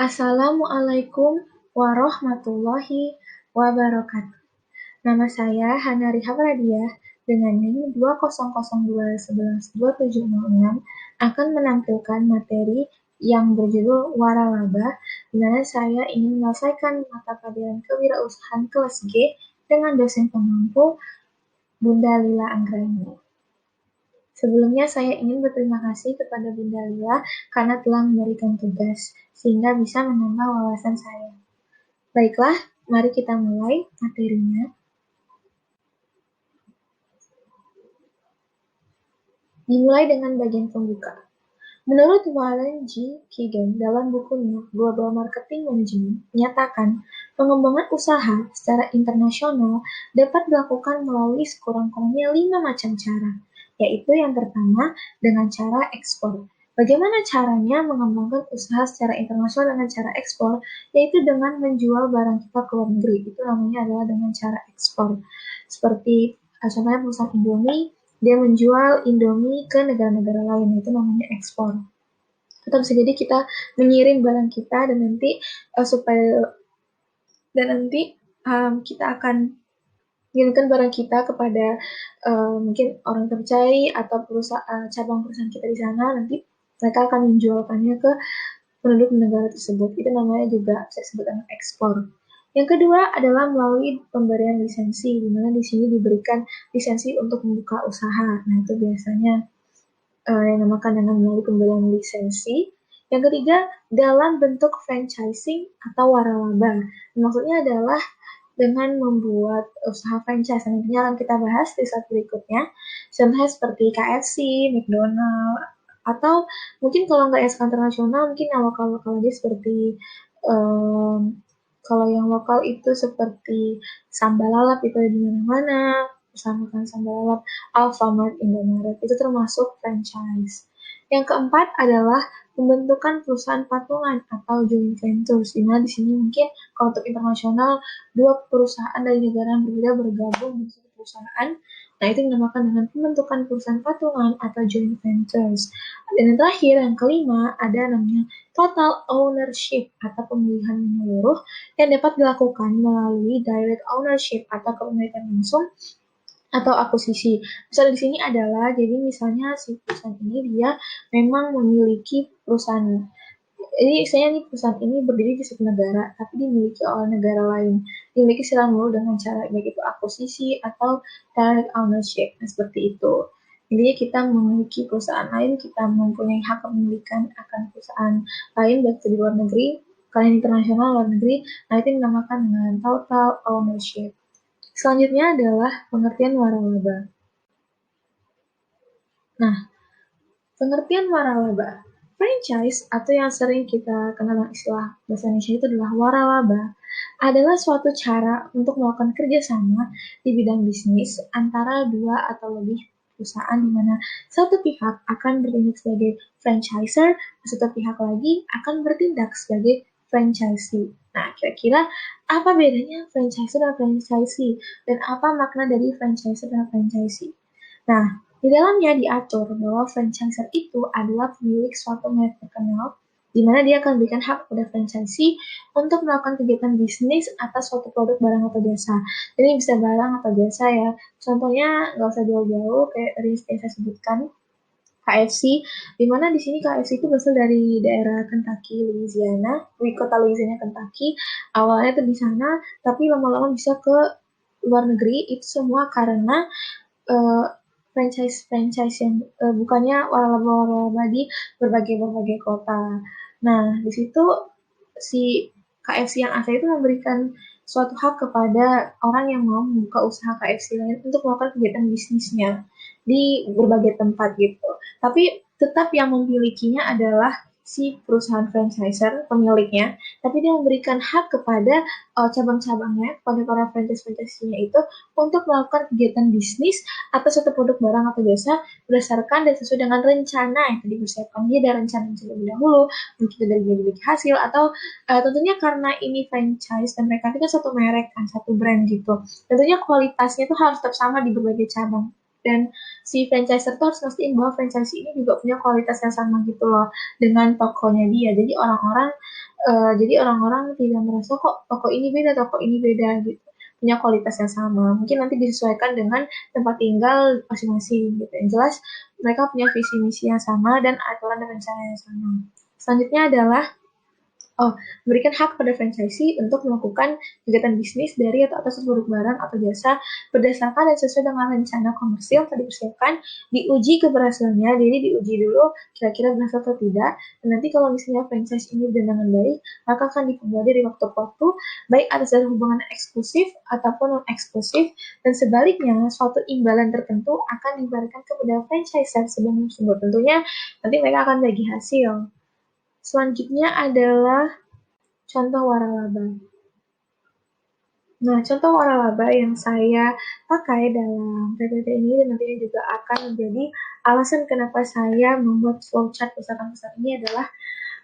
Assalamualaikum warahmatullahi wabarakatuh. Nama saya Hana Riha Pradiah dengan NIM 200211276 akan menampilkan materi yang berjudul Waralaba, di mana saya ingin menyelesaikan mata pelajaran kewirausahaan kelas G dengan dosen pengampu Bunda Lila Anggraini. Sebelumnya saya ingin berterima kasih kepada Bunda Lila karena telah memberikan tugas, sehingga bisa menambah wawasan saya. Baiklah, mari kita mulai materinya. Dimulai dengan bagian pembuka. Menurut Warren G. Keegan dalam bukunya Global Marketing Management, menyatakan pengembangan usaha secara internasional dapat dilakukan melalui sekurang-kurangnya 5 macam cara, yaitu yang pertama dengan cara ekspor. Bagaimana caranya mengembangkan usaha secara internasional dengan cara ekspor? Yaitu dengan menjual barang kita ke luar negeri. Itu namanya adalah dengan cara ekspor. Seperti contohnya perusahaan Indomie, dia menjual Indomie ke negara-negara lain, itu namanya ekspor. Atau bisa jadi kita mengirim barang kita dan nanti kita akan mengirimkan barang kita kepada mungkin orang terpercaya atau cabang perusahaan kita di sana, nanti mereka akan menjualkannya ke penduduk negara tersebut. Itu namanya juga bisa disebut dengan ekspor. Yang kedua adalah melalui pemberian lisensi, di mana di sini diberikan lisensi untuk membuka usaha. Nah, itu biasanya yang dinamakan dengan melalui pemberian lisensi. Yang ketiga, dalam bentuk franchising atau waralaba. Maksudnya adalah dengan membuat usaha franchise. Nantinya akan kita bahas di slide berikutnya. Contohnya seperti KFC, McDonald, atau mungkin kalau nggak yang internasional, mungkin yang lokal-lokal aja seperti kalau yang lokal itu seperti sambal lalap itu di mana-mana, bersama makan sambal lalap, Alfamart, Indomaret, itu termasuk franchise. Yang keempat adalah pembentukan perusahaan patungan atau joint ventures, di mana di sini mungkin kalau untuk internasional dua perusahaan dari negara yang berbeda bergabung menjadi perusahaan. Nah, itu dinamakan dengan pembentukan perusahaan patungan atau joint ventures. Dan yang terakhir, yang kelima, ada namanya total ownership atau pemilihan menyeluruh yang dapat dilakukan melalui direct ownership atau kepemilikan langsung atau akuisisi. Misal di sini adalah, jadi misalnya si perusahaan ini dia memang memiliki perusahaan. Jadi misalnya nih perusahaan ini berdiri di satu negara, tapi dimiliki oleh negara lain. Dimiliki secara mulu dengan cara baik itu akuisisi atau direct ownership. Nah, seperti itu. Jadi kita memiliki perusahaan lain, kita mempunyai hak kepemilikan akan perusahaan lain, baik itu di luar negeri, kalian internasional, luar negeri. Nah, itu dinamakan dengan total ownership. Selanjutnya adalah pengertian waralaba. Nah, pengertian waralaba. Franchise atau yang sering kita kenal dengan istilah bahasa Indonesia itu adalah waralaba adalah suatu cara untuk melakukan kerjasama di bidang bisnis antara dua atau lebih perusahaan di mana satu pihak akan bertindak sebagai franchiser, satu pihak lagi akan bertindak sebagai franchisee. Nah, kira-kira apa bedanya franchiser dan franchisee? Dan apa makna dari franchiser dan franchisee? Nah, di dalamnya diatur bahwa franchiser itu adalah pemilik suatu merek terkenal, di mana dia akan berikan hak kepada franchisee untuk melakukan kegiatan bisnis atas suatu produk, barang, atau jasa. Jadi bisa barang atau jasa ya. Contohnya nggak usah jauh-jauh, kayak tadi saya sebutkan, KFC, di mana di sini KFC itu berasal dari daerah Kentucky, Louisiana, di kota Louisiana, Kentucky. Awalnya tuh di sana, tapi lama-lama bisa ke luar negeri, itu semua karena uh, franchise-franchise yang bukannya waralaba-waralaba di berbagai kota. Nah, di situ si KFC yang asli itu memberikan suatu hak kepada orang yang mau membuka usaha KFC lain untuk melakukan kegiatan bisnisnya di berbagai tempat gitu. Tapi tetap yang memilikinya adalah si perusahaan franchiser, pemiliknya, tapi dia memberikan hak kepada cabang-cabangnya, kepada para franchise-franchise-nya itu untuk melakukan kegiatan bisnis atau suatu produk barang atau jasa berdasarkan dan sesuai dengan rencana yang tadi dipersiapkan. Dia ada rencana terlebih dahulu, mungkin dari memiliki hasil atau tentunya karena ini franchise dan mereka itu satu merek kan, satu brand gitu. Tentunya kualitasnya itu harus tetap sama di berbagai cabang. Dan si franchiser tuh harus mastiin bahwa franchise ini juga punya kualitas yang sama gitu loh dengan tokonya dia. Jadi orang-orang tidak merasa kok toko ini beda gitu. Punya kualitas yang sama. Mungkin nanti disesuaikan dengan tempat tinggal masing-masing gitu. Yang jelas mereka punya visi misi yang sama dan aturan dan rencana yang sama. Selanjutnya adalah memberikan hak pada franchisee untuk melakukan kegiatan bisnis dari atau atas produk barang atau jasa berdasarkan dan sesuai dengan rencana komersil yang dipersiapkan, diuji keberhasilannya, jadi diuji dulu kira-kira berhasil atau tidak, dan nanti kalau misalnya franchise ini berjalan dengan baik, maka akan dikembali dari waktu ke waktu, baik atas dasar hubungan eksklusif ataupun non-eksklusif, dan sebaliknya, suatu imbalan tertentu akan diberikan kepada franchisor sebelum sumber tentunya, nanti mereka akan bagi hasil. Selanjutnya adalah contoh waralaba. Nah, contoh waralaba yang saya pakai dalam PPT ini dan nantinya juga akan menjadi alasan kenapa saya membuat flowchart perusahaan-perusahaan ini adalah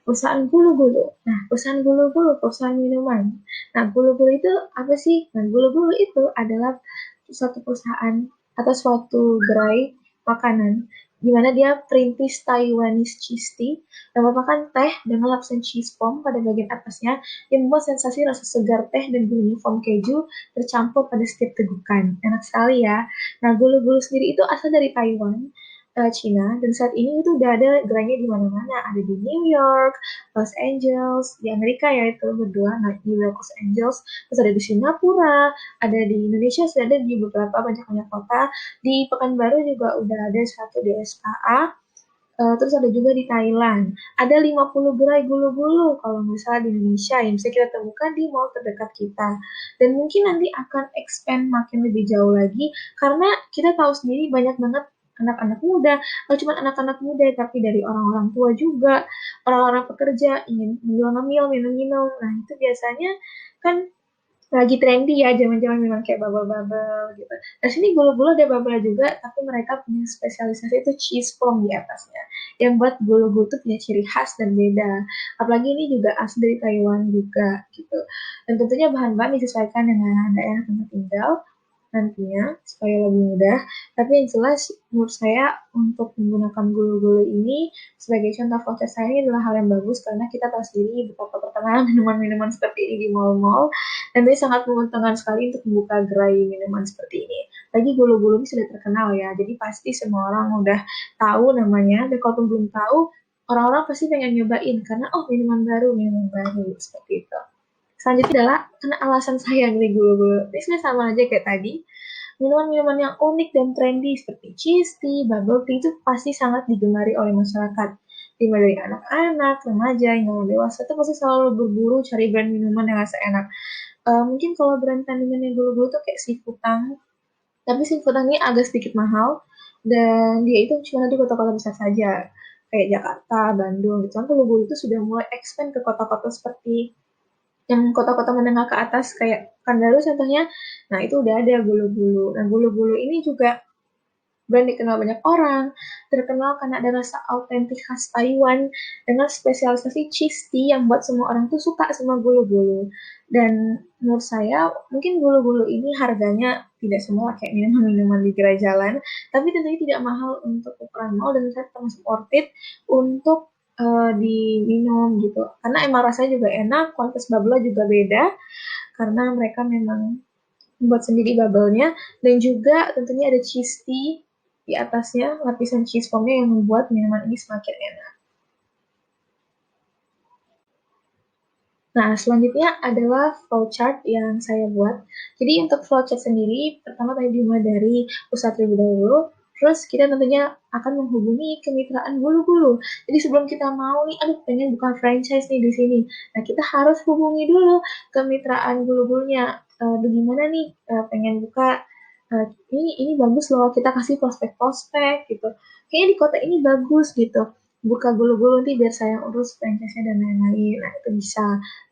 perusahaan gulu-gulu. Nah, perusahaan gulu-gulu, perusahaan minuman. Nah, gulu-gulu itu apa sih? Nah, gulu-gulu itu adalah suatu perusahaan atau suatu gerai makanan di mana dia perintis Taiwanese cheese tea yang merupakan teh dengan lapisan cheese foam pada bagian atasnya yang membuat sensasi rasa segar teh dan gurihnya foam keju tercampur pada setiap tegukan. Enak sekali ya. Nah, gulu-gulu sendiri itu asal dari Taiwan, Cina, dan saat ini itu udah ada gerainya di mana-mana. Ada di New York, Los Angeles, di Amerika ya itu berdua, nah New York, Los Angeles, terus ada di Singapura, ada di Indonesia, sudah ada di beberapa banyak-banyak kota. Di Pekanbaru juga udah ada satu di SKA, terus ada juga di Thailand. Ada 50 gerai gulu-gulu kalau nggak salah di Indonesia yang bisa kita temukan di mall terdekat kita. Dan mungkin nanti akan expand makin lebih jauh lagi karena kita tahu sendiri banyak banget anak-anak muda, kalau cuma anak-anak muda tapi dari orang-orang tua juga, orang-orang pekerja ingin ngemil-ngemil, minum-minum. Nah, itu biasanya kan lagi trendy ya zaman-zaman memang kayak bubble-bubble gitu. Nah sini gula-gula ada bubble juga, tapi mereka punya spesialisasi itu cheese foam di atasnya, yang buat gula-gula itu punya ciri khas dan beda. Apalagi ini juga asli dari Taiwan juga gitu. Dan tentunya bahan-bahan disesuaikan dengan daerah tempat tinggal nantinya supaya lebih mudah. Tapi yang jelas menurut saya untuk menggunakan gulu-gulu ini sebagai contoh voucher saya ini adalah hal yang bagus karena kita tahu sendiri betapa terkenal minuman-minuman seperti ini di mall-mall dan ini sangat menguntungkan sekali untuk membuka gerai minuman seperti ini. Lagi gulu-gulu ini sudah terkenal ya, jadi pasti semua orang udah tahu namanya dan kalau belum tahu orang-orang pasti pengen nyobain karena minuman baru seperti itu. Selanjutnya adalah karena alasan saya nih gulu-gulu. Ini sebenarnya sama aja kayak tadi. Minuman-minuman yang unik dan trendy seperti cheese tea, bubble tea itu pasti sangat digemari oleh masyarakat. Dimulai dari anak-anak, remaja, hingga dewasa itu pasti selalu berburu cari brand minuman yang rasa enak. Mungkin kalau brand tandingan yang dulu-dulu tuh kayak seafood tang, tapi seafood tangnya agak sedikit mahal dan dia itu cuma di kota-kota besar saja kayak Jakarta, Bandung gitu. Kan dulu itu sudah mulai expand ke kota-kota seperti yang kota-kota menengah ke atas kayak Pekanbaru contohnya, nah itu udah ada bulu-bulu. Nah bulu-bulu ini juga brand dikenal banyak orang, terkenal karena ada rasa autentik khas Taiwan dengan spesialisasi cheese tea yang buat semua orang tuh suka sama bulu-bulu. Dan menurut saya mungkin bulu-bulu ini harganya tidak semua kayak minuman-minuman di gerai jalan, tapi tentunya tidak mahal untuk ukuran mall dan saya termasuk worth it untuk diminum gitu. Karena emang rasanya juga enak, kualitas bubble juga beda karena mereka memang membuat sendiri bubble-nya dan juga tentunya ada cheese tea di atasnya, lapisan cheese foam-nya yang membuat minuman ini semakin enak. Nah, selanjutnya adalah flowchart yang saya buat. Jadi untuk flowchart sendiri, pertama tadi dimulai dari usaha terlebih dahulu, terus kita tentunya akan menghubungi kemitraan bulu-bulu. Jadi sebelum kita mau nih, aduh pengen buka franchise nih di sini. Nah, kita harus hubungi dulu kemitraan bulu-bulunya. Bagaimana nih pengen buka ini bagus loh, kita kasih prospek-prospek gitu. Kayaknya di kota ini bagus gitu. Buka gulu-gulu nanti biar saya urus franchise-nya dan lain-lain. Nah, itu bisa.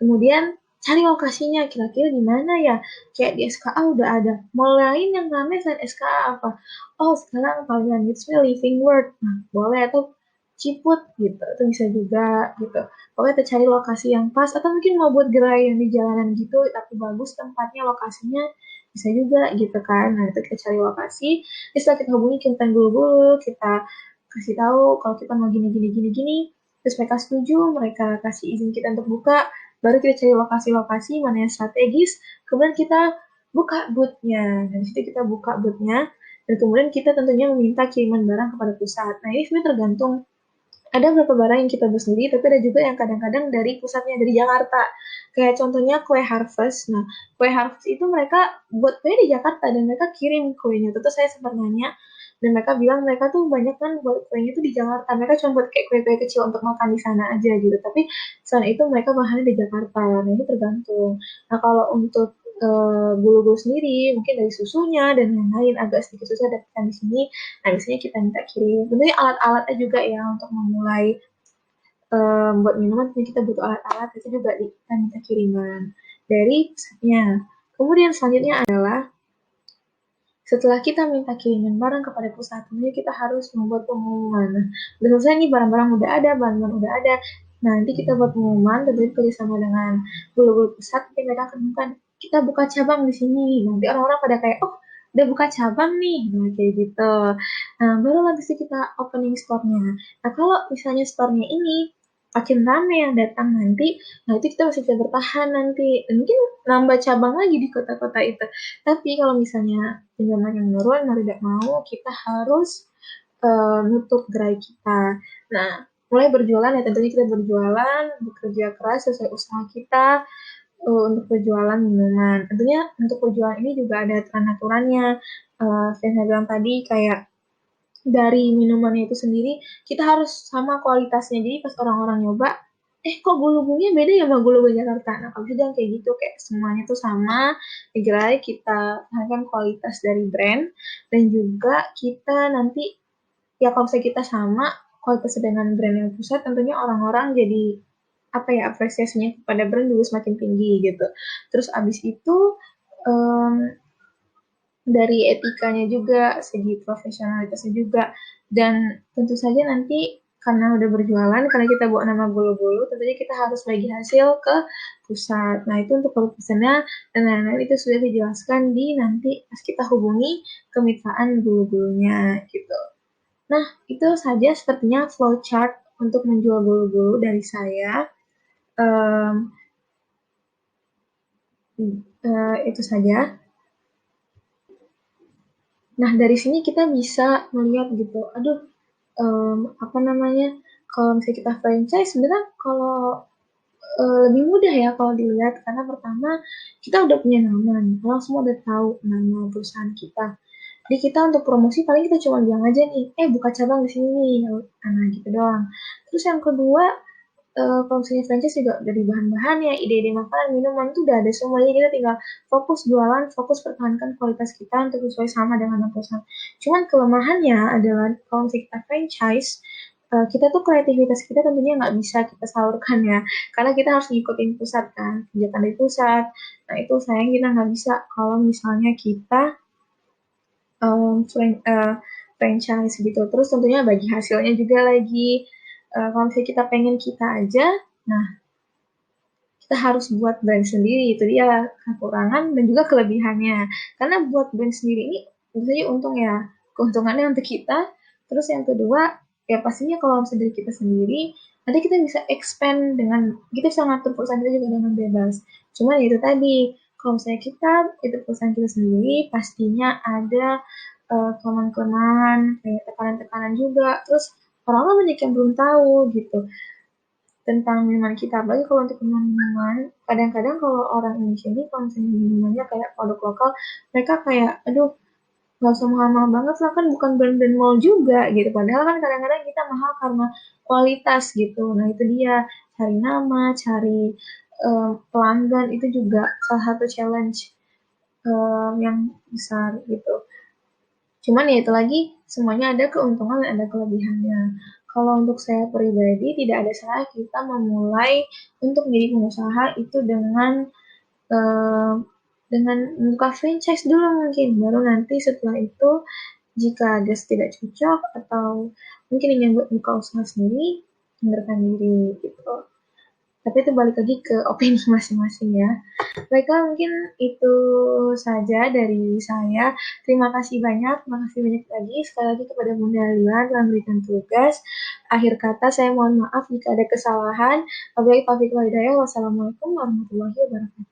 Kemudian cari lokasinya kira-kira di mana ya, kayak di SKA udah ada mall lain yang ramai selain SKA apa, oh sekarang kalian hitsnya Living World, nah boleh atau Ciput gitu, itu bisa juga gitu. Pokoknya kita cari lokasi yang pas atau mungkin mau buat gerai yang di jalanan gitu tapi bagus tempatnya lokasinya, bisa juga gitu kan. Nah itu kita cari lokasi, setelah kita hubungi kita dulu, kita kasih tahu kalau kita mau gini gini gini gini, terus mereka setuju, mereka kasih izin kita untuk buka, baru kita cari lokasi-lokasi mana yang strategis, kemudian kita buka booth-nya. Dari situ kita buka booth-nya, dan kemudian kita tentunya meminta kiriman barang kepada pusat. Nah ini sebenarnya tergantung, ada beberapa barang yang kita buat sendiri, tapi ada juga yang kadang-kadang dari pusatnya, dari Jakarta. Kayak contohnya kue Harvest. Nah, kue Harvest itu mereka buat kue di Jakarta dan mereka kirim kuenya. Tentu saya sempat nanya, dan mereka bilang mereka tuh banyak kan buat kuenya tuh di Jakarta. Mereka cuma buat kayak kue-kue kecil untuk makan di sana aja gitu. Tapi selain itu mereka bahannya di Jakarta. Nah, ini tergantung. Nah, kalau untuk bulu-bulu sendiri, mungkin dari susunya dan lain-lain agak sedikit susah dapatkan di sini. Nah, biasanya kita minta kirim. Tentunya alat-alatnya juga ya untuk memulai buat minuman, kita butuh alat-alat, itu juga kita minta kiriman dari pusatnya. Kemudian selanjutnya adalah setelah kita minta kiriman barang kepada pusat, tentunya kita harus membuat pengumuman. Nah, udah selesai nih barang-barang udah ada, bahan-bahan udah ada. Nah, nanti kita buat pengumuman, tentunya kerjasama dengan bulu-bulu pusat, nanti mereka akan bukan kita buka cabang di sini. Nanti orang-orang pada kayak, oh udah buka cabang nih, nah kayak gitu. Nah, baru habis itu kita opening store-nya. Nah, kalau misalnya store-nya ini makin rame yang datang nanti, nah itu kita masih bisa bertahan nanti. Dan mungkin nambah cabang lagi di kota-kota itu. Tapi kalau misalnya penjualan yang menurun, mau tidak mau kita harus nutup gerai kita. Nah, mulai berjualan ya tentunya kita berjualan, bekerja keras sesuai usaha kita untuk berjualan minuman. Tentunya untuk berjualan ini juga ada aturan-aturannya. Saya bilang tadi kayak dari minumannya itu sendiri kita harus sama kualitasnya. Jadi pas orang-orang nyoba, kok gulu-gulunya beda ya sama gulu-gulu Jakarta. Nah kalau jangan kayak gitu, kayak semuanya tuh sama, digerai kita perhatikan kualitas dari brand, dan juga kita nanti ya kalau misalnya kita sama kualitas dengan brand yang pusat, tentunya orang-orang jadi apa ya, apresiasinya kepada brand juga semakin tinggi gitu. Terus abis itu um, dari etikanya juga, segi profesionalitasnya juga, dan tentu saja nanti karena udah berjualan, karena kita bawa nama bulu-bulu, tentunya kita harus bagi hasil ke pusat. Nah itu untuk pesannya dan lain-lain itu sudah dijelaskan di nanti pas kita hubungi kemitraan bulu-bulunya gitu. Nah itu saja sepertinya flowchart untuk menjual bulu-bulu dari saya. Um, itu saja. Nah, dari sini kita bisa melihat gitu, aduh, apa namanya, kalau misalnya kita franchise, sebenarnya kalau lebih mudah ya kalau dilihat, karena pertama kita udah punya nama nih, orang semua udah tahu nama perusahaan kita. Jadi kita untuk promosi paling kita cuma bilang aja nih, buka cabang di sini nih, nah gitu doang. Terus yang kedua, kalau misalnya franchise juga dari bahan-bahannya, ide-ide makanan, minuman itu udah ada semuanya. Kita tinggal fokus jualan, fokus pertahankan kualitas kita untuk sesuai sama dengan perusahaan. Cuman kelemahannya adalah kalau misalnya kita franchise, kita tuh kreativitas kita tentunya nggak bisa kita salurkan ya, karena kita harus ngikutin pusat kan, kebijakan dari pusat. Nah itu sayang kita nggak bisa kalau misalnya kita franchise gitu. Terus tentunya bagi hasilnya juga lagi, kalau misalnya kita pengen kita aja, nah kita harus buat brand sendiri, itu dia kekurangan dan juga kelebihannya. Karena buat brand sendiri ini tentunya untung ya, keuntungannya untuk kita. Terus yang kedua, ya pastinya kalau misalnya dari kita sendiri, nanti kita bisa expand dengan, kita bisa ngatur perusahaan kita juga dengan bebas. Cuma itu tadi, kalau misalnya kita, itu perusahaan kita sendiri, pastinya ada kelemahan-kelemahan, kayak tekanan-tekanan juga. Terus orang-orang banyak yang belum tahu gitu tentang minuman kita. Apalagi kalau untuk minuman, kadang-kadang kalau orang Indonesia ini kalau misalnya minumannya kayak produk lokal, mereka kayak, aduh, nggak usah mahal-mahal banget lah, kan bukan brand-brand mall juga gitu. Padahal kan kadang-kadang kita mahal karena kualitas gitu. Nah itu dia, cari nama, cari pelanggan, itu juga salah satu challenge yang besar gitu. Cuman ya itu lagi, semuanya ada keuntungan dan ada kelebihannya. Kalau untuk saya pribadi, tidak ada salah kita memulai untuk menjadi pengusaha itu eh, dengan membuka franchise dulu mungkin. Baru nanti setelah itu, jika ada tidak cocok atau mungkin ingin buat buka usaha sendiri, mengundurkan diri gitu. Tapi itu balik lagi ke opini masing-masing ya. Baiklah, mungkin itu saja dari saya. Terima kasih banyak, makasih banyak lagi sekali lagi kepada Bunda Lila telah memberikan tugas. Akhir kata saya mohon maaf jika ada kesalahan. Wabillahi taufiq wal hidayah. Wassalamualaikum warahmatullahi wabarakatuh.